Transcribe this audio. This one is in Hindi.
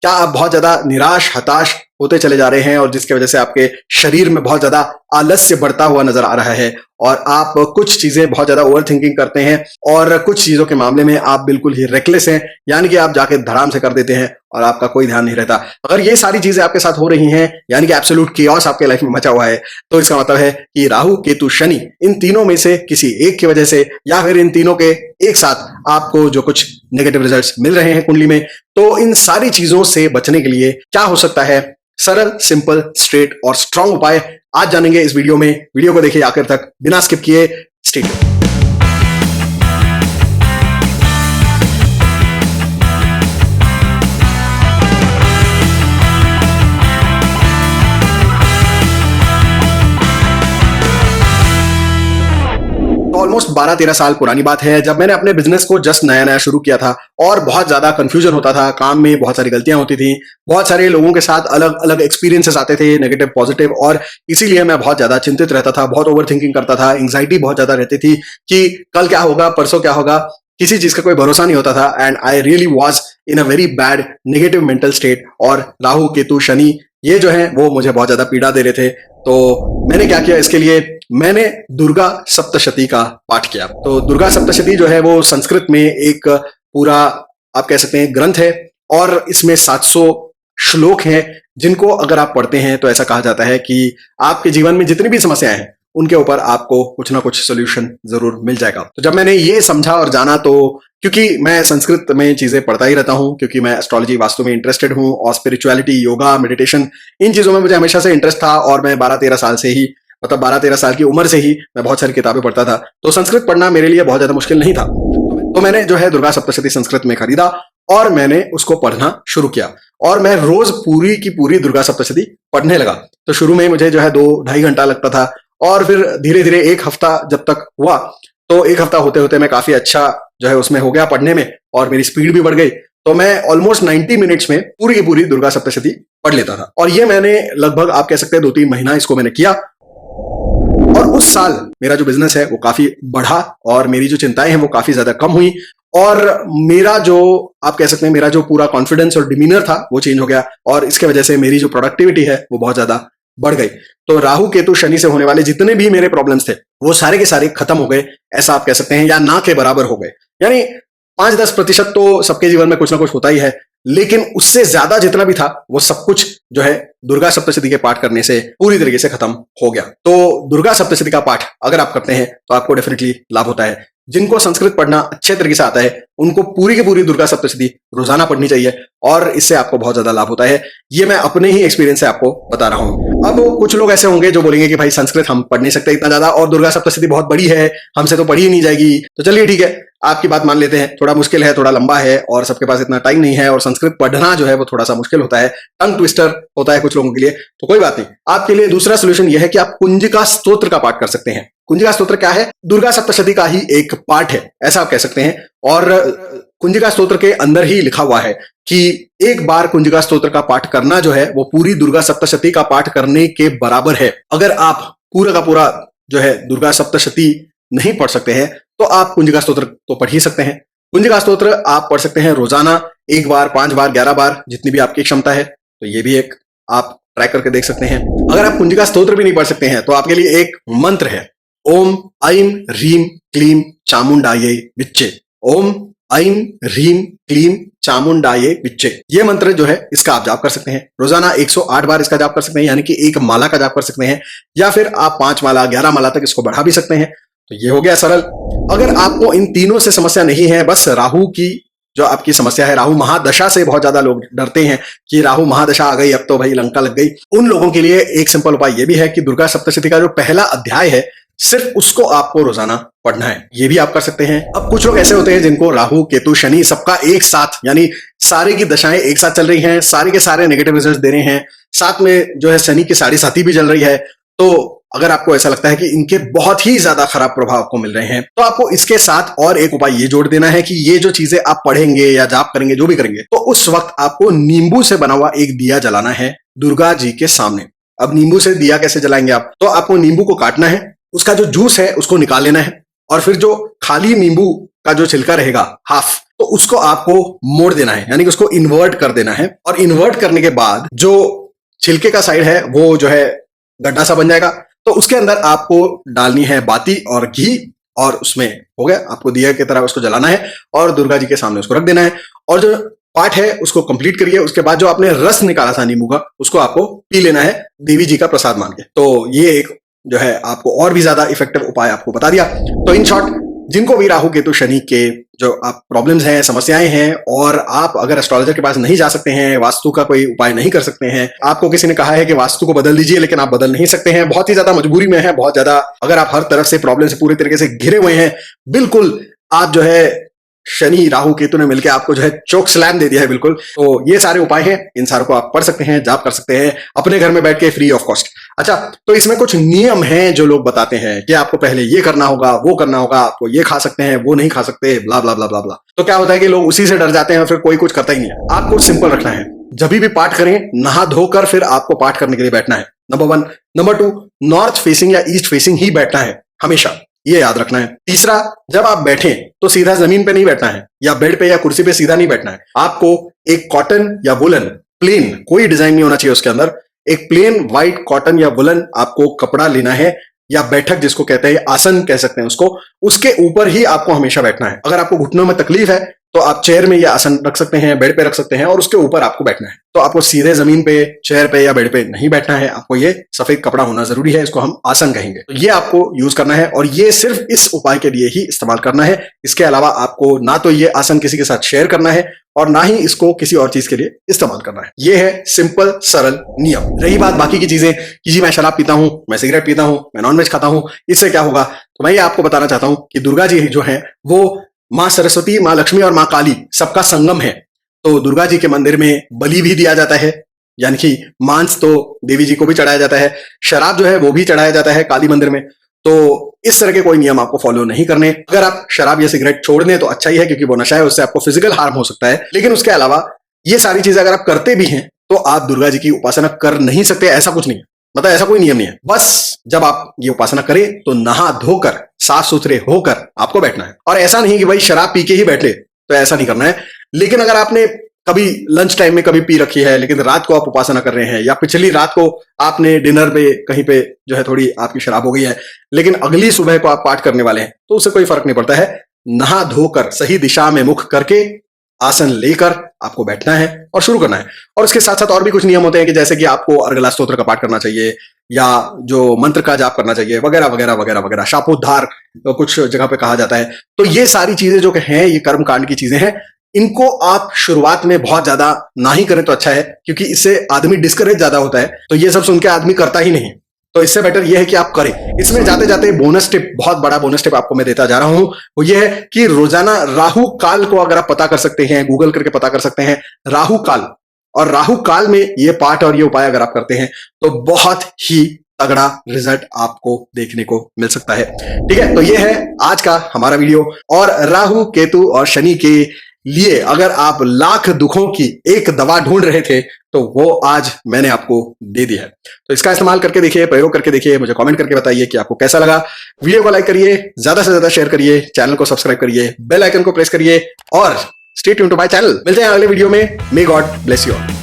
क्या आप बहुत ज्यादा निराश हताश होते चले जा रहे हैं और जिसकी वजह से आपके शरीर में बहुत ज्यादा आलस्य बढ़ता हुआ नजर आ रहा है और आप कुछ चीजें बहुत ज्यादा ओवर थिंकिंग करते हैं और कुछ चीजों के मामले में आप बिल्कुल ही रेकलेस हैं, यानी कि आप जाके धड़ाम से कर देते हैं और आपका कोई ध्यान नहीं रहता। अगर ये सारी चीजें आपके साथ हो रही हैं, यानी कि एब्सोल्यूट कियोस आपके लाइफ में मचा हुआ है, तो इसका मतलब है कि राहु केतु शनि इन तीनों में से किसी एक की वजह से या फिर इन तीनों के एक साथ आपको जो कुछ नेगेटिव रिजल्ट्स मिल रहे हैं कुंडली में, तो इन सारी चीजों से बचने के लिए क्या हो सकता है सरल, सिंपल, स्ट्रेट और स्ट्रांग उपाय आज जानेंगे इस वीडियो में। वीडियो को देखिए आखिर तक बिना स्किप किए। Stay tuned. ऑलमोस्ट 12-13 साल पुरानी बात है, जब मैंने अपने बिजनेस को जस्ट नया नया शुरू किया था और बहुत ज्यादा कंफ्यूजन होता था, काम में बहुत सारी गलतियां होती थी, बहुत सारे लोगों के साथ अलग अलग एक्सपीरियंसेस आते थे, नेगेटिव पॉजिटिव, और इसीलिए मैं बहुत ज्यादा चिंतित रहता था, बहुत ओवर थिंकिंग करता था, एंग्जाइटी बहुत ज्यादा रहती थी कि कल क्या होगा, परसों क्या होगा, किसी चीज का कोई भरोसा नहीं होता था। And I really was in a very bad negative mental state. और राहु केतु शनि ये जो है वो मुझे बहुत ज्यादा पीड़ा दे रहे थे। तो मैंने क्या किया, इसके लिए मैंने दुर्गा सप्तशती का पाठ किया। तो दुर्गा सप्तशती जो है वो संस्कृत में एक पूरा आप कह सकते हैं ग्रंथ है और इसमें 700 श्लोक हैं, जिनको अगर आप पढ़ते हैं तो ऐसा कहा जाता है कि आपके जीवन में जितनी भी समस्याएं हैं उनके ऊपर आपको कुछ ना कुछ सोल्यूशन जरूर मिल जाएगा। तो जब मैंने ये समझा और जाना, तो क्योंकि मैं संस्कृत में चीजें पढ़ता ही रहता हूं, क्योंकि मैं एस्ट्रोलॉजी वास्तु में इंटरेस्टेड हूं और स्पिरिचुअलिटी, योगा, मेडिटेशन, इन चीजों में मुझे हमेशा से इंटरेस्ट था और मैं 12-13 साल से ही, मतलब 12-13 साल की उम्र से ही मैं बहुत सारी किताबें पढ़ता था। तो संस्कृत पढ़ना मेरे लिए बहुत ज्यादा मुश्किल नहीं था। तो मैंने जो है दुर्गा सप्तशती संस्कृत में खरीदा और मैंने उसको पढ़ना शुरू किया और मैं रोज पूरी की पूरी दुर्गा सप्तशती पढ़ने लगा। तो शुरू में मुझे जो है 2-2.5 घंटा लगता था और फिर धीरे धीरे एक हफ्ता जब तक हुआ, तो एक हफ्ता होते होते मैं काफी अच्छा जो है उसमें हो गया पढ़ने में और मेरी स्पीड भी बढ़ गई। तो मैं ऑलमोस्ट 90 मिनट्स में पूरी की पूरी दुर्गा सप्तशती पढ़ लेता था और ये मैंने लगभग आप कह सकते हैं 2-3 महीना इसको मैंने किया। और उस साल मेरा जो बिजनेस है वो काफी बढ़ा और मेरी जो चिंताएं हैं वो काफी ज्यादा कम हुई और मेरा जो आप कह सकते हैं मेरा जो पूरा कॉन्फिडेंस और डिमीनर था वो चेंज हो गया और इसके वजह से मेरी जो प्रोडक्टिविटी है वो बहुत ज्यादा बढ़ गई। तो राहु केतु शनि से होने वाले जितने भी मेरे प्रॉब्लम्स थे वो सारे के सारे खत्म हो गए, ऐसा आप कह सकते हैं, या ना के बराबर हो गए। यानी 5-10% तो सबके जीवन में कुछ ना कुछ होता ही है, लेकिन उससे ज्यादा जितना भी था वो सब कुछ जो है दुर्गा सप्तशती के पाठ करने से पूरी तरीके से खत्म हो गया। तो दुर्गा सप्तशती का पाठ अगर आप करते हैं तो आपको डेफिनेटली लाभ होता है। जिनको संस्कृत पढ़ना अच्छे तरीके से आता है उनको पूरी की पूरी दुर्गा सप्तशती रोजाना पढ़नी चाहिए और इससे आपको बहुत ज्यादा लाभ होता है। ये मैं अपने ही एक्सपीरियंस से आपको बता रहा हूं। अब कुछ लोग ऐसे होंगे जो बोलेंगे कि भाई संस्कृत हम पढ़ नहीं सकते इतना ज्यादा और दुर्गा सप्तशती बहुत बड़ी है, हमसे तो पढ़ी ही नहीं जाएगी। तो चलिए ठीक है, आपकी बात मान लेते हैं, थोड़ा मुश्किल है, थोड़ा लंबा है और सबके पास इतना टाइम नहीं है और संस्कृत पढ़ना जो है वो थोड़ा सा मुश्किल होता है, टंग ट्विस्टर होता है कुछ लोगों के लिए। तो कोई बात नहीं, आपके लिए दूसरा सोल्यूशन यह है कि आप कुंजिका स्तोत्र का पाठ कर सकते हैं। कुंजिका स्तोत्र क्या है? दुर्गा सप्तशती का ही एक पार्ट है, ऐसा आप कह सकते हैं। और कुंजिका स्तोत्र के अंदर ही लिखा हुआ है कि एक बार कुंजिका स्तोत्र का पाठ करना जो है वो पूरी दुर्गा सप्तशती का पाठ करने के बराबर है। अगर आप पूरा का पूरा जो है दुर्गा सप्तशती नहीं पढ़ सकते हैं तो आप कुंजिका स्तोत्र तो पढ़ ही सकते हैं। कुंजिका स्तोत्र आप पढ़ सकते हैं रोजाना 1 बार, 5 बार, 11 बार, जितनी भी आपकी क्षमता है। तो ये भी एक आप ट्राई करके देख सकते हैं। अगर आप कुंजिका स्तोत्र भी नहीं पढ़ सकते हैं तो आपके लिए एक मंत्र है, ओम ऐं ह्रीं क्लीं चामुंडायै विच्चे। ओम ऐं ह्रीं क्लीं चामुंडायै विच्चे, ये मंत्र जो है इसका आप जाप कर सकते हैं। रोजाना 108 बार इसका जाप कर सकते हैं, यानी कि एक माला का जाप कर सकते हैं, या फिर आप 5 माला, 11 माला तक इसको बढ़ा भी सकते हैं। तो ये हो गया सरल। अगर आपको इन तीनों से समस्या नहीं है, बस राहु की जो आपकी समस्या है, राहु महादशा से बहुत ज्यादा लोग डरते हैं कि राहु महादशा आ गई अब तो भाई लंका लग गई, उन लोगों के लिए एक सिंपल उपाय ये भी है कि दुर्गा सप्तशती का जो पहला अध्याय है सिर्फ उसको आपको रोजाना पढ़ना है। ये भी आप कर सकते हैं। अब कुछ लोग ऐसे होते हैं जिनको राहु केतु शनि सबका एक साथ, यानी सारे की दशाएं एक साथ चल रही हैं, सारे के सारे नेगेटिव रिजल्ट दे रहे हैं, साथ में जो है शनि की 7.5 भी चल रही है। तो अगर आपको ऐसा लगता है कि इनके बहुत ही ज्यादा खराब प्रभाव आपको मिल रहे हैं तो आपको इसके साथ और एक उपाय ये जोड़ देना है कि ये जो चीजें आप पढ़ेंगे या जाप करेंगे, जो भी करेंगे, तो उस वक्त आपको नींबू से बना हुआ एक दिया जलाना है दुर्गा जी के सामने। अब नींबू से दिया कैसे जलाएंगे आप? तो आपको नींबू को काटना है, उसका जो जूस है उसको निकाल लेना है और फिर जो खाली नींबू का जो छिलका रहेगा हाफ, तो उसको आपको मोड़ देना है, यानी कि उसको इन्वर्ट कर देना है। और इन्वर्ट करने के बाद जो छिलके का साइड है वो जो है गड्ढा सा बन जाएगा। तो उसके अंदर आपको डालनी है बाती और घी, और उसमें हो गया, आपको दिया की तरह उसको जलाना है और दुर्गा जी के सामने उसको रख देना है। और जो पार्ट है उसको कंप्लीट करिए। उसके बाद जो आपने रस निकाला था नींबू का, उसको आपको पी लेना है देवी जी का प्रसाद मान के। तो ये एक जो है आपको और भी ज्यादा इफेक्टिव उपाय आपको बता दिया। तो इन शॉर्ट, जिनको भी राहु केतु शनि के जो आप प्रॉब्लम्स हैं, समस्याएं हैं, और आप अगर एस्ट्रोलॉजर के पास नहीं जा सकते हैं, वास्तु का कोई उपाय नहीं कर सकते हैं, आपको किसी ने कहा है कि वास्तु को बदल दीजिए, लेकिन आप बदल नहीं सकते हैं, बहुत ही ज्यादा मजबूरी में है, बहुत ज्यादा अगर आप हर तरफ से प्रॉब्लम से पूरी तरीके से घिरे हुए हैं, बिल्कुल आप जो है शनि राहु केतु ने मिलकर आपको जो है चोक स्लैम दे दिया है बिल्कुल। तो ये सारे उपाय हैं, इन सारों को आप पढ़ सकते हैं, जाप कर सकते हैं अपने घर में बैठ के फ्री ऑफ कॉस्ट। अच्छा, तो इसमें कुछ नियम हैं जो लोग बताते हैं कि आपको पहले ये करना होगा, वो करना होगा, आपको ये खा सकते हैं, वो नहीं खा सकते, ब्ला ब्ला ब्ला ब्ला ब्ला। तो क्या होता है कि लोग उसी से डर जाते हैं और फिर कोई कुछ करता ही नहीं है। आपको सिंपल रखना है, जब भी पाठ करें नहा धोकर फिर आपको पाठ करने के लिए बैठना है, नंबर 1। नंबर 2, नॉर्थ फेसिंग या ईस्ट फेसिंग ही बैठना है हमेशा, ये याद रखना है। तीसरा, जब आप बैठें तो सीधा जमीन पे नहीं बैठना है, या बेड पे या कुर्सी पे सीधा नहीं बैठना है। आपको एक कॉटन या वुलन, प्लेन, कोई डिजाइन नहीं होना चाहिए उसके अंदर, एक प्लेन व्हाइट कॉटन या वुलन आपको कपड़ा लेना है, या बैठक जिसको कहते हैं, आसन कह सकते हैं उसको, उसके ऊपर ही आपको हमेशा बैठना है। अगर आपको घुटनों में तकलीफ है तो आप चेयर में या आसन रख सकते हैं, बेड पे रख सकते हैं, और उसके ऊपर आपको बैठना है। तो आपको सीधे जमीन पे, चेयर पे या बेड पे नहीं बैठना है, आपको ये सफेद कपड़ा होना जरूरी है, इसको हम आसन कहेंगे। तो ये आपको यूज करना है, और ये सिर्फ इस उपाय के लिए ही इस्तेमाल करना है। इसके अलावा आपको ना तो ये आसन किसी के साथ शेयर करना है, और ना ही इसको किसी और चीज के लिए इस्तेमाल करना है। ये है सिंपल सरल नियम। रही बात बाकी की चीजें कि जी मैं शराब पीता हूं, मैं सिगरेट पीता हूं, मैं नॉनवेज खाता हूं, इससे क्या होगा, तो मैं ये आपको बताना चाहता हूं कि दुर्गा जी जो है वो मां सरस्वती, मां लक्ष्मी और मां काली सबका संगम है। तो दुर्गा जी के मंदिर में बलि भी दिया जाता है, यानी कि मांस तो देवी जी को भी चढ़ाया जाता है, शराब जो है वो भी चढ़ाया जाता है काली मंदिर में। तो इस तरह के कोई नियम आपको फॉलो नहीं करने। अगर आप शराब या सिगरेट छोड़ दें तो अच्छा ही है, क्योंकि वो नशा है, उससे आपको फिजिकल हार्म हो सकता है। लेकिन उसके अलावा ये सारी चीजें अगर आप करते भी हैं तो आप दुर्गा जी की उपासना कर नहीं सकते, ऐसा कुछ नहीं है, मतलब ऐसा कोई नियम नहीं है। बस जब आप ये उपासना करें तो नहा धोकर साफ सुथरे होकर आपको बैठना है। और ऐसा नहीं कि भाई शराब पी के ही बैठे, तो ऐसा नहीं करना है। लेकिन अगर आपने कभी लंच टाइम में कभी पी रखी है, लेकिन रात को आप उपासना कर रहे हैं, या पिछली रात को आपने डिनर पे कहीं पे जो है थोड़ी आपकी शराब हो गई है, लेकिन अगली सुबह को आप पाठ करने वाले हैं, तो उससे कोई फर्क नहीं पड़ता है। नहा धोकर सही दिशा में मुख करके आसन लेकर आपको बैठना है और शुरू करना है। और उसके साथ साथ और भी कुछ नियम होते हैं कि जैसे कि आपको अर्गला स्तोत्र का पाठ करना चाहिए, या जो मंत्र का जाप करना चाहिए, वगैरह वगैरह वगैरह वगैरह। शापोद्धार कुछ जगह पे कहा जाता है। तो ये सारी चीजें जो हैं, ये कर्म कांड की चीजें हैं, इनको आप शुरुआत में बहुत ज्यादा ना ही करें तो अच्छा है, क्योंकि इससे आदमी डिस्करेज ज्यादा होता है। तो ये सब सुन के आदमी करता ही नहीं। तो इससे बेटर ये है कि आप करें। इसमें जाते जाते बोनस टिप, बहुत बड़ा बोनस टिप आपको मैं देता जा रहा हूं, वो ये है कि रोजाना राहु काल को अगर आप पता कर सकते हैं, गूगल करके पता कर सकते हैं राहु काल, और राहु काल में ये पाठ और ये उपाय अगर आप करते हैं तो बहुत ही तगड़ा रिजल्ट आपको देखने को मिल सकता है। ठीक है, तो ये है आज का हमारा वीडियो। और राहु केतु और शनि के लिए अगर आप लाख दुखों की एक दवा ढूंढ रहे थे तो वो आज मैंने आपको दे दी है। तो इसका इस्तेमाल करके देखिए, प्रयोग करके देखिए, मुझे कमेंट करके बताइए कि आपको कैसा लगा। वीडियो को लाइक करिए, ज्यादा से ज्यादा शेयर करिए, चैनल को सब्सक्राइब करिए, बेल आइकन को प्रेस करिए, और stay tuned to my channel. मिलते हैं अगले वीडियो में। May God bless you all.